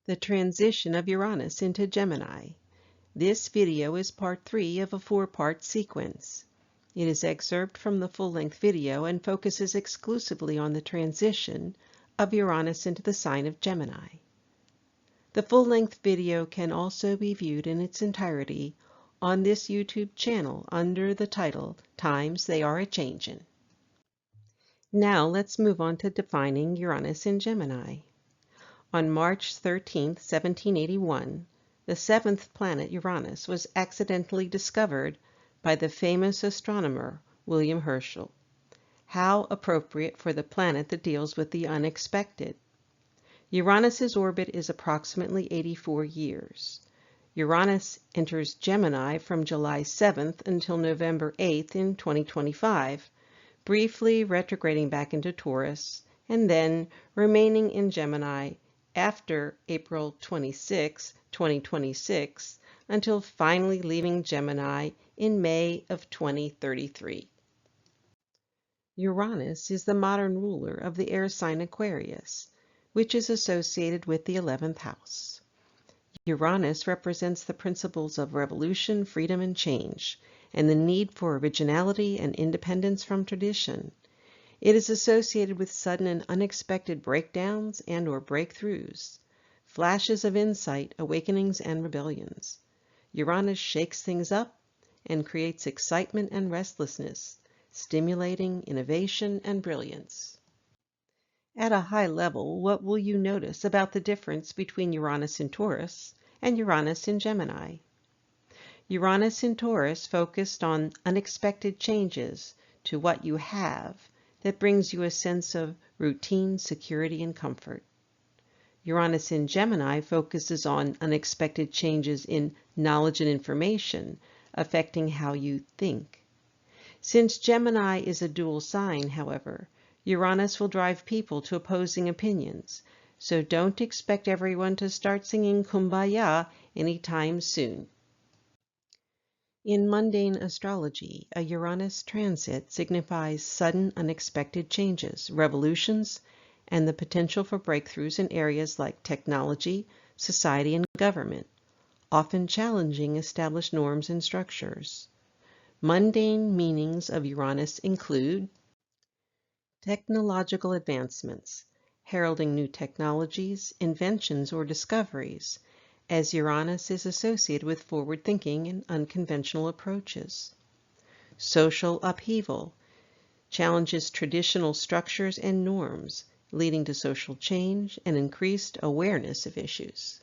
The transition of Uranus into Gemini. This video is part 3 of a 4-part sequence. It is excerpted from the full-length video and focuses exclusively on the transition of Uranus into the sign of Gemini. The full-length video can also be viewed in its entirety on this YouTube channel under the title Times They Are a-Changin'. Now let's move on to defining Uranus in Gemini. On March 13, 1781, the 7th planet Uranus was accidentally discovered by the famous astronomer William Herschel. How appropriate for the planet that deals with the unexpected. Uranus's orbit is approximately 84 years. Uranus enters Gemini from July 7th until November 8th in 2025, briefly retrograding back into Taurus, and then remaining in Gemini after April 26, 2026, until finally leaving Gemini in May of 2033. Uranus is the modern ruler of the air sign Aquarius, which is associated with the 11th house. Uranus represents the principles of revolution, freedom, and change, and the need for originality and independence from tradition. It is associated with sudden and unexpected breakdowns and/or breakthroughs, flashes of insight, awakenings, and rebellions. Uranus shakes things up and creates excitement and restlessness, stimulating innovation and brilliance. At a high level, what will you notice about the difference between Uranus in Taurus and Uranus in Gemini? Uranus in Taurus focused on unexpected changes to what you have that brings you a sense of routine, security, and comfort. Uranus in Gemini focuses on unexpected changes in knowledge and information affecting how you think. Since Gemini is a dual sign, however, Uranus will drive people to opposing opinions, so don't expect everyone to start singing Kumbaya anytime soon. In mundane astrology, a Uranus transit signifies sudden, unexpected changes, revolutions, and the potential for breakthroughs in areas like technology, society, and government, often challenging established norms and structures. Mundane meanings of Uranus include technological advancements, heralding new technologies, inventions, or discoveries, as Uranus is associated with forward thinking and unconventional approaches. Social upheaval challenges traditional structures and norms, leading to social change and increased awareness of issues.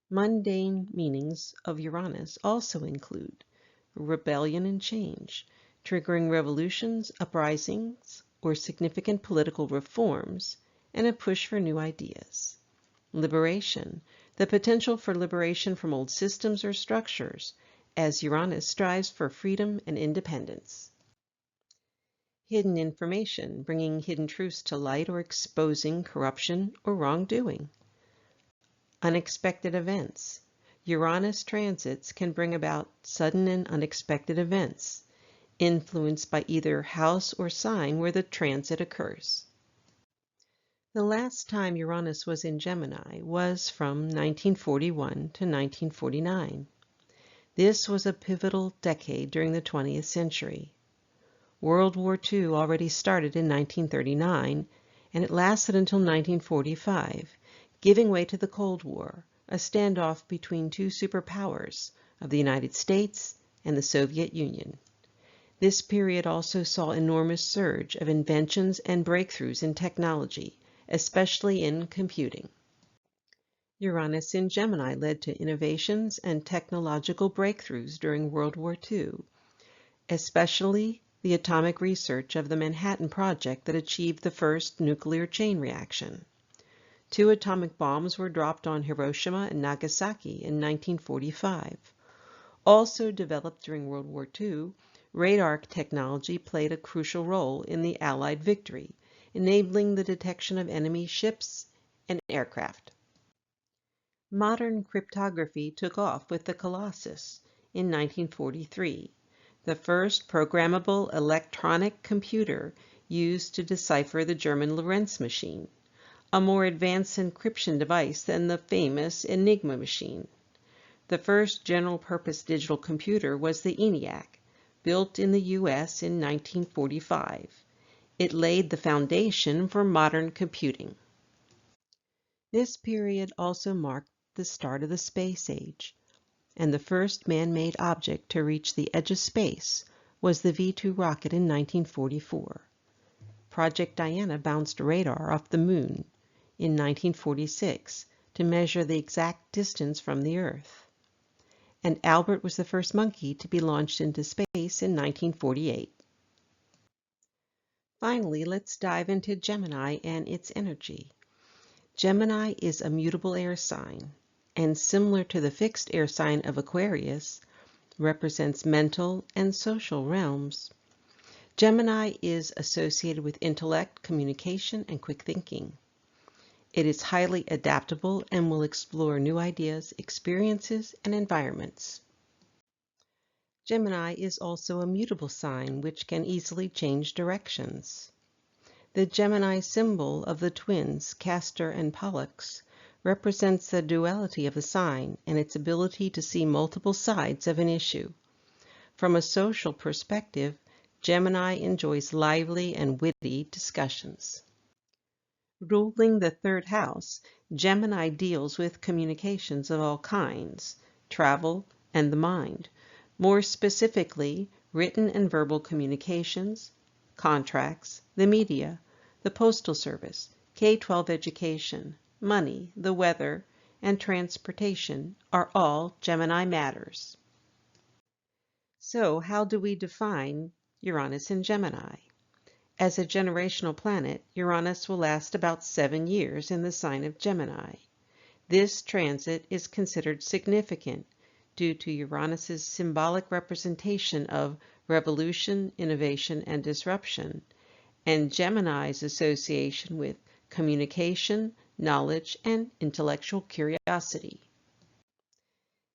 Mundane meanings of Uranus also include rebellion and change, triggering revolutions, uprisings, or significant political reforms, and a push for new ideas. Liberation, the potential for liberation from old systems or structures, as Uranus strives for freedom and independence. Hidden information, bringing hidden truths to light or exposing corruption or wrongdoing. Unexpected events. Uranus transits can bring about sudden and unexpected events, influenced by either house or sign where the transit occurs. The last time Uranus was in Gemini was from 1941 to 1949. This was a pivotal decade during the 20th century. World War II already started in 1939, and it lasted until 1945, giving way to the Cold War, a standoff between two superpowers of the United States and the Soviet Union. This period also saw an enormous surge of inventions and breakthroughs in technology, especially in computing. Uranus in Gemini led to innovations and technological breakthroughs during World War II, especially the atomic research of the Manhattan Project that achieved the first nuclear chain reaction. 2 atomic bombs were dropped on Hiroshima and Nagasaki in 1945. Also developed during World War II, radar technology played a crucial role in the Allied victory, enabling the detection of enemy ships and aircraft. Modern cryptography took off with the Colossus in 1943, the first programmable electronic computer used to decipher the German Lorentz machine, a more advanced encryption device than the famous Enigma machine. The first general-purpose digital computer was the ENIAC, built in the U.S. in 1945. It laid the foundation for modern computing. This period also marked the start of the space age, and the first man-made object to reach the edge of space was the V-2 rocket in 1944. Project Diana bounced radar off the Moon in 1946 to measure the exact distance from the Earth. And Albert was the first monkey to be launched into space in 1948. Finally, let's dive into Gemini and its energy. Gemini is a mutable air sign, and similar to the fixed air sign of Aquarius, represents mental and social realms. Gemini is associated with intellect, communication, and quick thinking. It is highly adaptable and will explore new ideas, experiences, and environments. Gemini is also a mutable sign which can easily change directions. The Gemini symbol of the twins, Castor and Pollux, represents the duality of the sign and its ability to see multiple sides of an issue. From a social perspective, Gemini enjoys lively and witty discussions. Ruling the third house, Gemini deals with communications of all kinds, travel, and the mind. More specifically, written and verbal communications, contracts, the media, the postal service, K-12 education, money, the weather, and transportation are all Gemini matters. So, how do we define Uranus in Gemini? As a generational planet, Uranus will last about 7 years in the sign of Gemini. This transit is considered significant due to Uranus's symbolic representation of revolution, innovation, and disruption, and Gemini's association with communication, knowledge, and intellectual curiosity.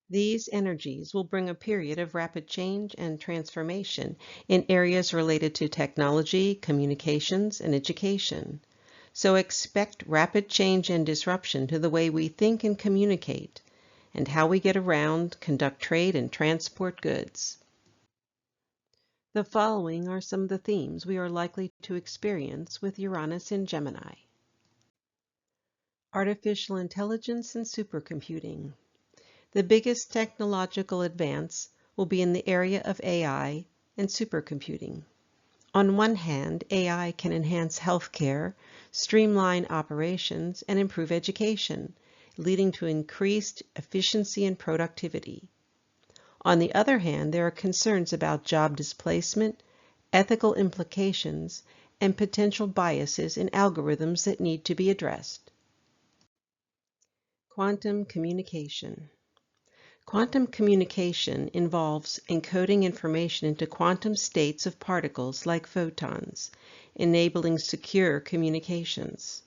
These energies will bring a period of rapid change and transformation in areas related to technology, communications, and education. So expect rapid change and disruption to the way we think and communicate, and how we get around, conduct trade, and transport goods. The following are some of the themes we are likely to experience with Uranus in Gemini. Artificial intelligence and supercomputing. The biggest technological advance will be in the area of AI and supercomputing. On one hand, AI can enhance healthcare, streamline operations, and improve education, leading to increased efficiency and productivity. On the other hand, there are concerns about job displacement, ethical implications, and potential biases in algorithms that need to be addressed. Quantum communication. Quantum communication involves encoding information into quantum states of particles like photons, enabling secure communications.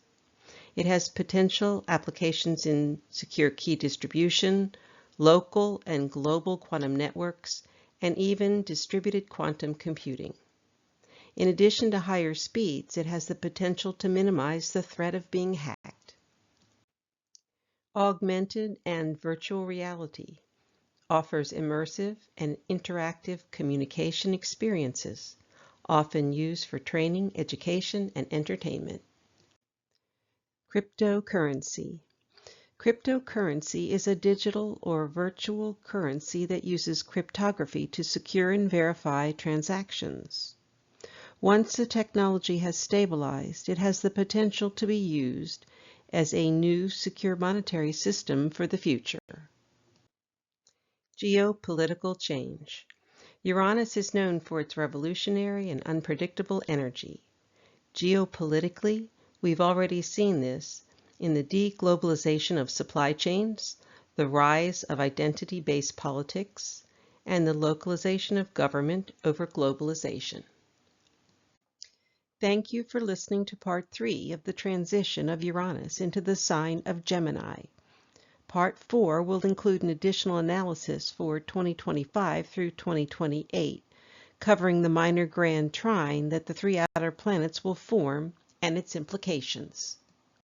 It has potential applications in secure key distribution, local and global quantum networks, and even distributed quantum computing. In addition to higher speeds, it has the potential to minimize the threat of being hacked. Augmented and virtual reality offers immersive and interactive communication experiences, often used for training, education, and entertainment. Cryptocurrency. Cryptocurrency is a digital or virtual currency that uses cryptography to secure and verify transactions. Once the technology has stabilized, it has the potential to be used as a new secure monetary system for the future. Geopolitical change. Uranus is known for its revolutionary and unpredictable energy. Geopolitically, we've already seen this in the deglobalization of supply chains, the rise of identity-based politics, and the localization of government over globalization. Thank you for listening to Part 3 of the transition of Uranus into the sign of Gemini. Part 4 will include an additional analysis for 2025 through 2028, covering the minor grand trine that the 3 outer planets will form and its implications.